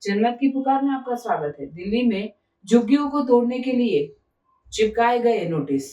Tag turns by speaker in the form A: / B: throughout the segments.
A: जनमत की पुकार में आपका स्वागत है। दिल्ली में झुग्गियों को तोड़ने के लिए चिपकाए गए नोटिस।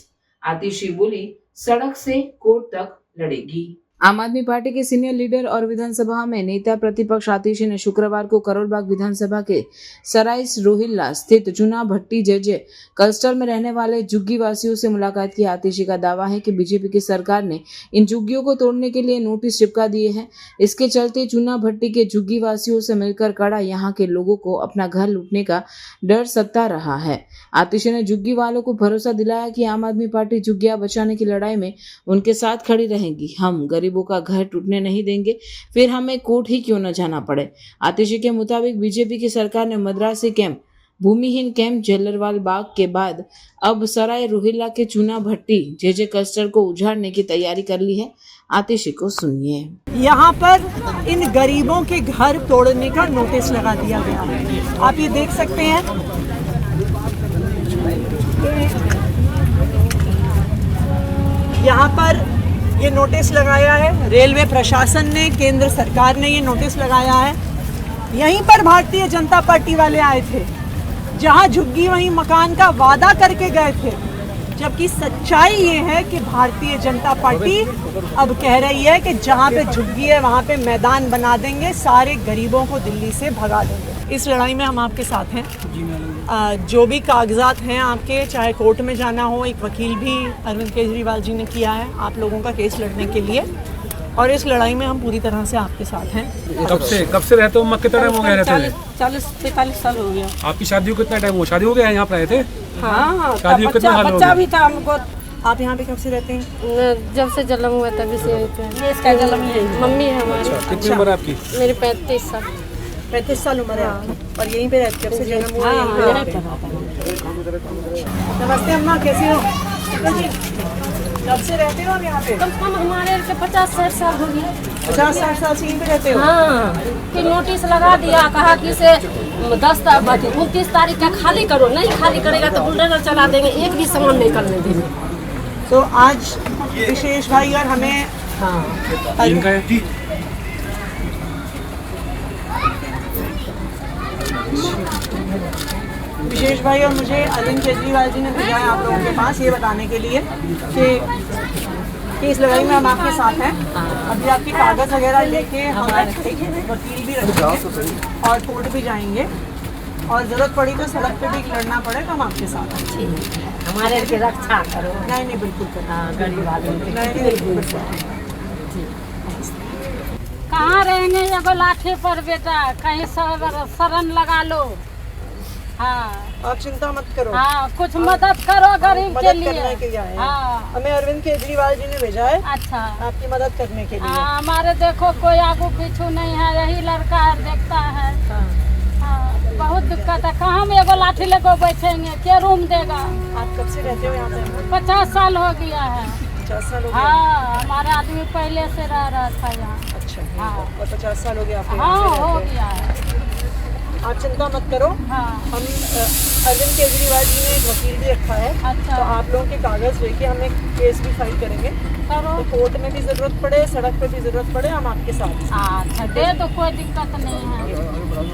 A: आतिशी बोली, सड़क से कोर्ट तक लड़ेगी। आम आदमी पार्टी के सीनियर लीडर और विधानसभा में नेता प्रतिपक्ष आतिशी ने शुक्रवार को करोलबाग विधानसभा के सराइस रोहिल्ला स्थित चुना भट्टी जेजे क्लस्टर में रहने वाले झुग्गी वासियों से मुलाकात की। आतिशी का दावा है कि बीजेपी की सरकार ने इन झुग्गियों को तोड़ने के लिए नोटिस चिपका दिए हैं। इसके चलते चुना भट्टी के झुग्गी वासियों से मिलकर कड़ा यहाँ के लोगों को अपना घर लूटने का डर सता रहा है। आतिशी ने झुग्गी वालों को भरोसा दिलाया कि आम आदमी पार्टी झुग्गियां बचाने की लड़ाई में उनके साथ खड़ी रहेगी। हम गरीबों का घर टूटने नहीं देंगे, फिर हमें कोर्ट ही क्यों न जाना पड़े। आतिशी के मुताबिक बीजेपी की सरकार ने मद्रासी कैंप, भूमिहीन कैंप जल्लरवाल बाग के बाद अब सराय रोहिल्ला के चुना भट्टी जेजे क्लस्टर को उजाड़ने की तैयारी कर ली है। आतिशी को सुनिए।
B: यहाँ पर इन गरीबों के घर तोड़ने का नोटिस लगा दिया गया है। आप ये देख सकते हैं, यहाँ पर ये नोटिस लगाया है। रेलवे प्रशासन ने, केंद्र सरकार ने ये नोटिस लगाया है। यहीं पर भारतीय जनता पार्टी वाले आए थे, जहाँ झुग्गी वहीं मकान का वादा करके गए थे, जबकि सच्चाई ये है कि भारतीय जनता पार्टी अब कह रही है कि जहाँ पे झुग्गी है वहाँ पे मैदान बना देंगे, सारे गरीबों को दिल्ली से भगा देंगे। इस लड़ाई में हम आपके साथ हैं। जो भी कागजात हैं आपके, चाहे कोर्ट में जाना हो, एक वकील भी अरविंद केजरीवाल जी ने किया है आप लोगों का केस लड़ने के लिए, और इस लड़ाई में हम पूरी तरह से आपके साथ हैं।
C: कब से रहते हो? कितना टाइम हो गया रहते हैं?
B: 40-45 साल हो गया।
C: आपकी शादी को कितना टाइम हुआ? शादी हो गया यहाँ पर रहे थे?
B: हाँ,
C: शादी को कितना साल हो
B: बच्चा
C: गया?
B: भी था हमको। आप यहाँ पे कब से रहते हैं?
D: जब से जन्म हुआ तभी से रहते हैं।
B: ये इसका जन्म ही है।
D: मम्मी है हमारी।
C: कितनी उम्र है आपकी?
D: मेरी 35 साल।
B: 35 साल उम्र है आपकी, और यहीं पे रहते जब से जन्म हुआ? नमस्ते अम्मा, कैसी हो? कब से रहते हो आप यहाँ पे?
D: कम से कम हमारे 50-60 साल हो गए।
B: 50-60 साल से यहीं पे रहते हो?
D: हाँ, फिर नोटिस लगा दिया, कहा कि इसे 29 तारीख का खाली करो। नहीं खाली करेगा तो बुलडोजर चला देंगे, एक भी सामान नहीं करने देंगे।
B: तो आज विशेष भाई और हमें विशेष भाई और मुझे अरविंद केजरीवाल जी ने भेजा है आप लोगों के पास ये बताने के लिए कि इस लड़ाई में हम आपके साथ हैं। अभी आपके कागज वगैरह लेके हम वकील भी रखेंगे और कोर्ट भी जाएंगे, और जरूरत पड़ी तो सड़क पे भी लड़ना पड़े तो हम आपके साथ हैं।
D: हमारे की रक्षा करो।
B: नहीं बिल्कुल
D: गरीब आदमी
B: नहीं।
D: कहाँ रहेंगे एगो लाठी पर बेटा, कहीं शरण लगा लो। हाँ,
B: आप चिंता मत करो।
D: हाँ, कुछ मदद करो गरीब के लिए।
B: करने के लिए आए हैं।
D: हाँ,
B: हमें अरविंद केजरीवाल जी ने भेजा है
D: अच्छा,
B: आपकी मदद करने के लिए।
D: हाँ, हमारे देखो कोई आगू पीछू नहीं है, यही लड़का देखता है। हाँ, बहुत दिक्कत है। कहाँ हम एगो लाठी लेकर बैठेंगे, क्या रूम देगा?
B: आप कब से रहते हो यहाँ पे?
D: 50 साल हो गया है।
B: 50 साल हो गया?
D: हाँ, हमारे आदमी पहले से रह रहा था यहाँ।
B: अच्छा,
D: हाँ।
B: और 50 साल हो गया आपको?
D: हाँ, हो गया है।
B: आप चिंता मत करो।
D: हाँ,
B: हम अरविंद केजरीवाल जी ने एक वकील भी रखा है।
D: अच्छा,
B: तो आप लोगों के कागज लेके हम एक केस भी फाइल करेंगे।
D: करो।
B: तो कोर्ट में भी जरूरत पड़े, सड़क पे भी जरूरत पड़े, हम आपके साथ हैं।
D: अच्छा, दे तो कोई दिक्कत नहीं है।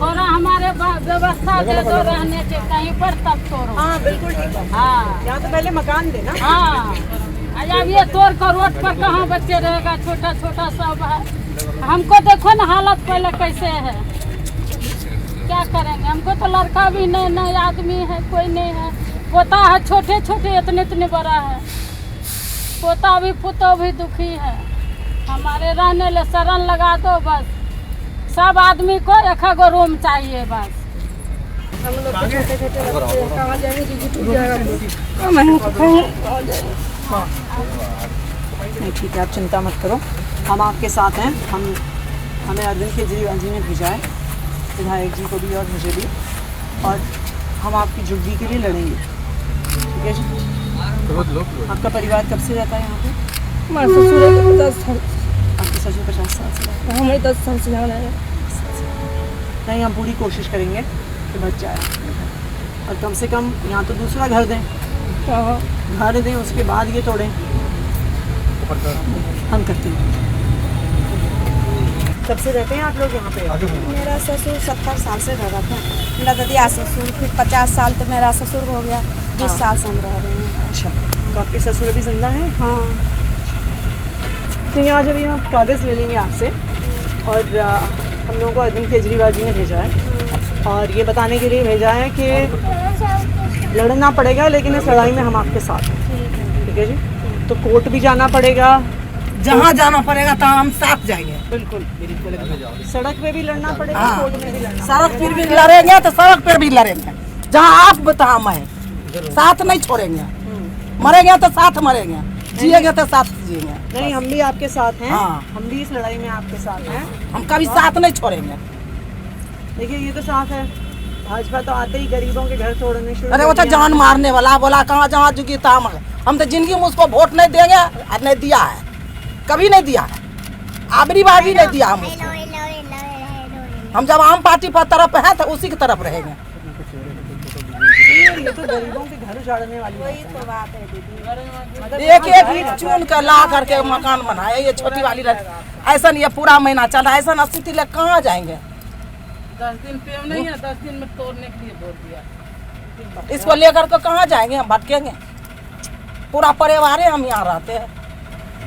D: थोड़ा हमारे व्यवस्था दे दो रहने के कहीं पर, तब तोड़ो।
B: हाँ बिल्कुल ठीक है।
D: हाँ,
B: यहाँ तो पहले मकान देना।
D: हाँ, अब ये तोड़ कर रोड पर कहाँ बच्चे रहेगा, छोटा छोटा सब है। हमको देखो ना हालत पहले कैसे है, क्या करेंगे? हमको तो लड़का भी नहीं आदमी है, कोई नहीं है। पोता है छोटे छोटे, इतने बड़ा है। पोता भी पुतो भी दुखी है। हमारे रहने ले शरण लगा दो बस। सब आदमी को एक रूम चाहिए बस।
B: हम लोग छोटे छोटे कहाँ जाएंगे? नहीं ठीक है, आप चिंता मत करो, हम आपके साथ हैं। हमें अरविंद केजरीवाल जी ने भेजा है, विधायक जी को भी और मुझे भी, और हम आपकी झुग्गी के लिए लड़ेंगे। ठीक है जी? आपका परिवार कब से रहता है यहाँ पे?
D: हमारे ससुर 50 साल।
B: आपके ससुर 50 साल से रहते हैं?
D: हमें 10 साल से जाना है।
B: नहीं, हम पूरी कोशिश करेंगे कि बच जाए, और कम से कम यहाँ तो दूसरा घर दें, घर दें, उसके बाद ये तोड़ें। हम करते हैं। कब से रहते हैं आप लोग यहाँ पे?
E: मेरा ससुर 70 साल से रह रहा था, मेरा ददिया ससुर, फिर 50 साल तो मेरा ससुर हो गया, 20 साल से हम रह रहे हैं।
B: अच्छा, तो आपके ससुर अभी जिंदा हैं?
E: हाँ।
B: तो यहाँ जब हम कागज़ ले लेंगे आपसे, और हम लोगों को अरविंद केजरीवाल जी ने भेजा है और ये बताने के लिए भेजा है कि लड़ना पड़ेगा, लेकिन इस लड़ाई में हम आपके साथ हैं, ठीक है जी? तो कोर्ट भी जाना पड़ेगा,
F: जहाँ जाना पड़ेगा तो हम साथ जाएंगे।
B: बिल्कुल बिल्कुल। सड़क पे भी लड़ना पड़ेगा,
F: हाँ।
B: कोर्ट में भी लड़ना
F: सड़क पर भी लड़ेंगे तो सड़क पर भी लड़ेंगे, जहाँ आप बता मैं साथ नहीं छोड़ेंगे, मरेंगे तो साथ मरेंगे, जिएंगे तो साथ जिएंगे।
B: नहीं, हम भी आपके साथ हैं।
F: हाँ।
B: हम भी इस लड़ाई में आपके साथ हैं।
F: हम कभी साथ नहीं छोड़ेंगे।
B: देखिए ये तो साफ है, भाजपा तो आते ही गरीबों के घर तोड़ने शुरू
F: अरे वो
B: कर
F: तो
B: दिया।
F: जान मारने वाला बोला, कहाँ जहाँ जुगी तहाँ हम तो जिंदगी में उसको वोट नहीं देंगे, और नहीं दिया है, कभी नहीं दिया है, आबरी बार भी नहीं दिया हम उसको। हम जब आम पार्टी पर तरफ है तो उसी की तरफ रहेंगे।
B: ये तो गरीबों के घर उजाड़ने वाली
E: वही तो बात है दीदी।
B: मतलब
F: एक एक ईंट चुन कर ला करके मकान बनाए, ये छोटी वाली ऐसा नहीं, ये पूरा महीना चल रहा है, ऐसा स्थिति ले कहाँ जाएंगे?
G: 10 दिन पे नहीं है, 10 दिन में तोड़ने के लिए बोल दिया।
F: इसको लेकर के कहाँ जाएंगे? हम भटकेंगे, पूरा परिवार हम यहाँ रहते हैं।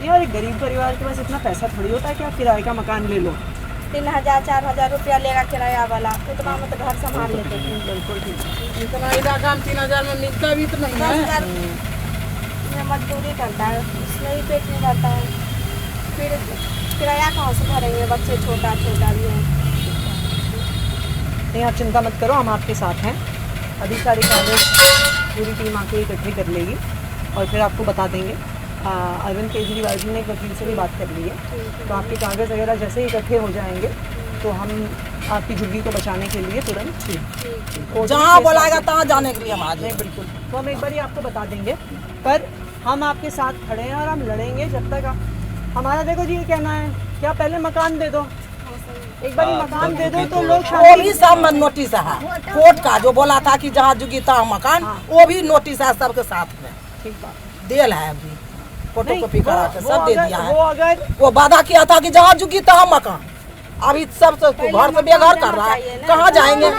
B: यार एक गरीब परिवार के पास इतना पैसा थोड़ी होता है कि आप किराए का मकान ले लो।
E: 3000 4000 रुपया लेगा किराया वाला, उतना में तो घर संभाल लेते थे।
B: बिल्कुल ठीक।
G: इतना इलाका में 3000 में मिलता भी तो नहीं
E: 10,000
G: है।
E: में मजदूरी करता है, उसमें भी पेट नहीं भरता है, फिर किराया कहाँ से भरेंगे? बच्चे छोटा छोटा भी है।
B: नहीं, आप चिंता मत करो, हम आपके साथ हैं। अभी सारी कागज पूरी टीम आके इकट्ठी कर लेगी और फिर आपको बता देंगे। अरविंद केजरीवाल जी ने एक वकील से भी बात कर ली है, तो आपके कागज़ वगैरह जैसे ही इकट्ठे हो जाएंगे तो हम आपकी झुग्गी को बचाने के लिए तुरंत
F: जहाँ बुलाएगा तहाँ जाने के लिए हम आ
B: नहीं,
F: जाएंगे।
B: बिल्कुल, तो हम एक बार ही आपको बता देंगे, पर हम आपके साथ खड़े हैं और हम लड़ेंगे जब तक हमारा, देखो जी ये कहना है कि आप पहले मकान दे दो, एक बार मकान दे दो तो लोग
F: वो भी सब नोटिस है कोर्ट का, जो बोला था कि जहाँ जुगी तहाँ मकान, वो भी नोटिस है सबके साथ में,
B: ठीक बात
F: देल है, अभी फोटो कॉपी करा के सब दे दिया है।
B: वो अगर
F: वो वादा किया था कि जहाँ जुगी तहाँ मकान, अभी सब घर से बेघर कर रहा है, कहाँ जाएंगे?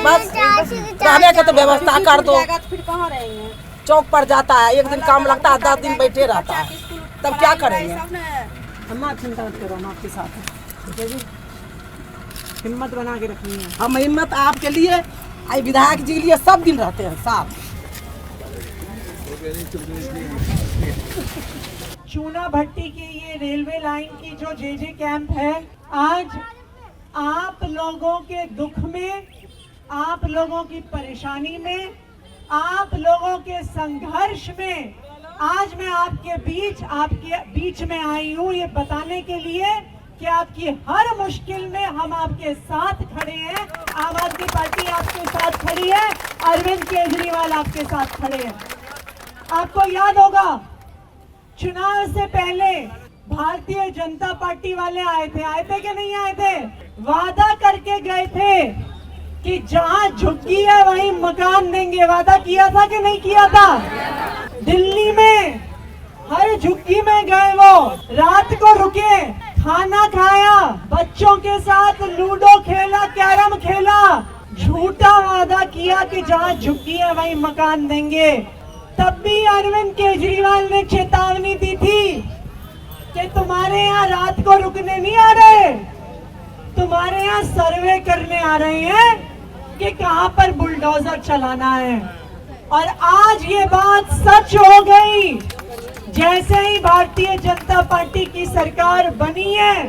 F: बस रहने के तो व्यवस्था कर दो।
E: फिर कहाँ रहेंगे?
F: चौक पर जाता है, एक दिन काम लगता है, 10 दिन बैठे रहता है, तब क्या करेंगे?
B: हम आप चिंता मत करो, हम आपके साथ हैं, ठीक है जी? हिम्मत बना के रखनी है।
F: हम हिम्मत आपके लिए, आई विधायक जी के लिए सब दिन रहते हैं साथ।
B: चूना भट्टी की ये रेलवे लाइन की जो जे कैंप है, आज आप लोगों के दुख में, आप लोगों की परेशानी में, आप लोगों के संघर्ष में आज मैं आपके बीच में आई हूँ, ये बताने के लिए कि आपकी हर मुश्किल में हम आपके साथ खड़े हैं। आम आदमी पार्टी आपके साथ खड़ी है, अरविंद केजरीवाल आपके साथ खड़े हैं। आपको याद होगा चुनाव से पहले भारतीय जनता पार्टी वाले आए थे कि नहीं आए थे? वादा करके गए थे कि जहां झुग्गी है वहीं मकान देंगे। वादा किया था कि नहीं किया था? दिल्ली में हर झुग्गी में गए, वो रात को रुके, खाना खाया, बच्चों के साथ लूडो खेला, कैरम खेला, झूठा वादा किया कि जहां झुग्गी है वहीं मकान देंगे। तब भी अरविंद केजरीवाल ने चेतावनी दी थी कि तुम्हारे यहाँ रात को रुकने नहीं आ रहे, तुम्हारे यहाँ सर्वे करने आ रहे हैं कि कहां पर बुलडोजर चलाना है। और आज ये बात सच हो गई। जैसे ही भारतीय जनता पार्टी की सरकार बनी है,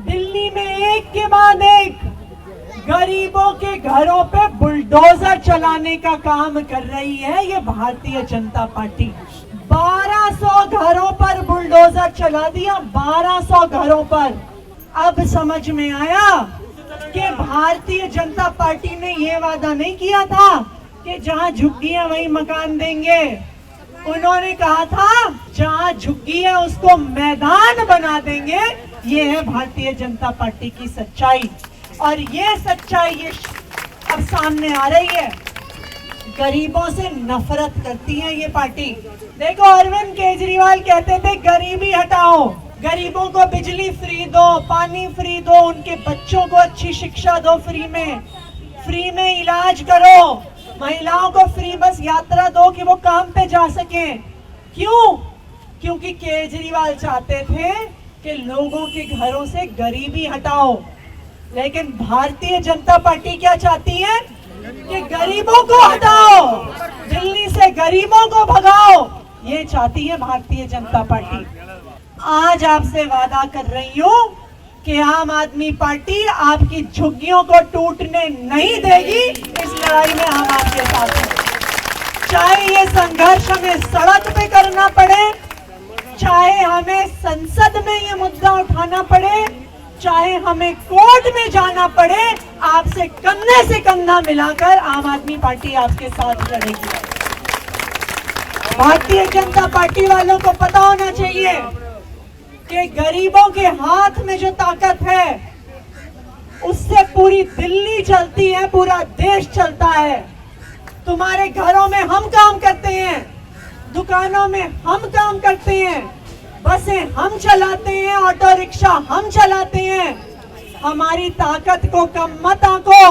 B: दिल्ली में एक के बाद एक गरीबों के घरों पे बुलडोजर चलाने का काम कर रही है ये भारतीय जनता पार्टी। 1200 घरों पर बुलडोजर चला दिया, 1200 घरों पर। अब समझ में आया कि भारतीय जनता पार्टी ने ये वादा नहीं किया था कि जहां झुग्गी है वहीं मकान देंगे। उन्होंने कहा था जहां झुग्गी है उसको मैदान बना देंगे। ये है भारतीय जनता पार्टी की सच्चाई, और ये सच्चाई ये अब सामने आ रही है। गरीबों से नफरत करती है ये पार्टी। देखो, अरविंद केजरीवाल कहते थे गरीबी हटाओ, गरीबों को बिजली फ्री दो, पानी फ्री दो, उनके बच्चों को अच्छी शिक्षा दो, फ्री में इलाज करो, महिलाओं को फ्री बस यात्रा दो कि वो काम पे जा सके। क्यों? क्योंकि केजरीवाल चाहते थे कि लोगों के घरों से गरीबी हटाओ, लेकिन भारतीय जनता पार्टी क्या चाहती है कि गरीबों को हटाओ, दिल्ली से गरीबों को भगाओ, ये चाहती है भारतीय जनता पार्टी। आज आपसे वादा कर रही हूं कि आम आदमी पार्टी आपकी झुग्गियों को टूटने नहीं देगी। इस लड़ाई में हम आपके साथ हैं। चाहे ये संघर्ष हमें सड़क पे करना पड़े, चाहे हमें संसद में ये मुद्दा उठाना पड़े, चाहे हमें कोर्ट में जाना पड़े, आपसे कंधे से कंधा मिलाकर आम आदमी पार्टी आपके साथ लड़ेगी। भारतीय जनता पार्टी वालों को पता होना चाहिए कि गरीबों के हाथ में जो ताकत है उससे पूरी दिल्ली चलती है, पूरा देश चलता है। तुम्हारे घरों में हम काम करते हैं, दुकानों में हम काम करते हैं, बसें हम चलाते हैं, ऑटो रिक्शा हम चलाते हैं। हमारी ताकत को कम मत आंको।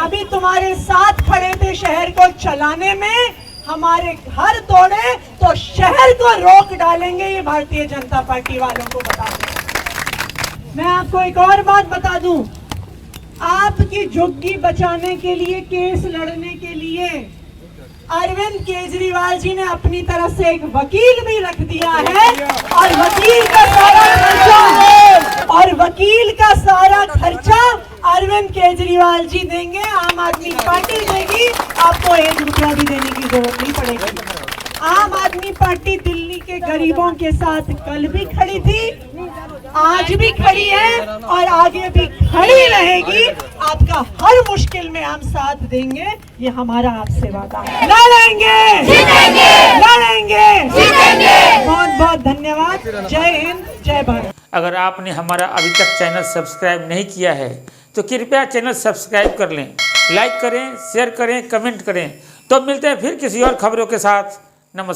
B: अभी तुम्हारे साथ खड़े थे शहर को चलाने में, हमारे घर तोड़े तो शहर को रोक डालेंगे, ये भारतीय जनता पार्टी वालों को बता दूं। मैं आपको एक और बात बता दूं, आपकी झुग्गी बचाने के लिए, केस लड़ने के लिए अरविंद केजरीवाल जी ने अपनी तरफ से एक वकील भी रख दिया है, और वकील का सारा खर्चा अरविंद केजरीवाल जी देंगे, आम आदमी पार्टी देगी। आपको 1 रुपया भी देने की जरूरत नहीं पड़ेगी। आम आदमी पार्टी दिल्ली के गरीबों के साथ कल भी खड़ी थी, आज भी खड़ी है और आगे भी खड़ी रहेगी। आपका हर मुश्किल में हम साथ देंगे, ये हमारा आपसे वादा है। लड़ेंगे, लड़ेंगे। बहुत बहुत धन्यवाद। जय हिंद, जय भारत।
H: अगर आपने हमारा अभी तक चैनल सब्सक्राइब नहीं किया है तो कृपया चैनल सब्सक्राइब कर लें, लाइक करें, शेयर करें, कमेंट करें। तो मिलते हैं फिर किसी और खबरों के साथ। नमस्कार।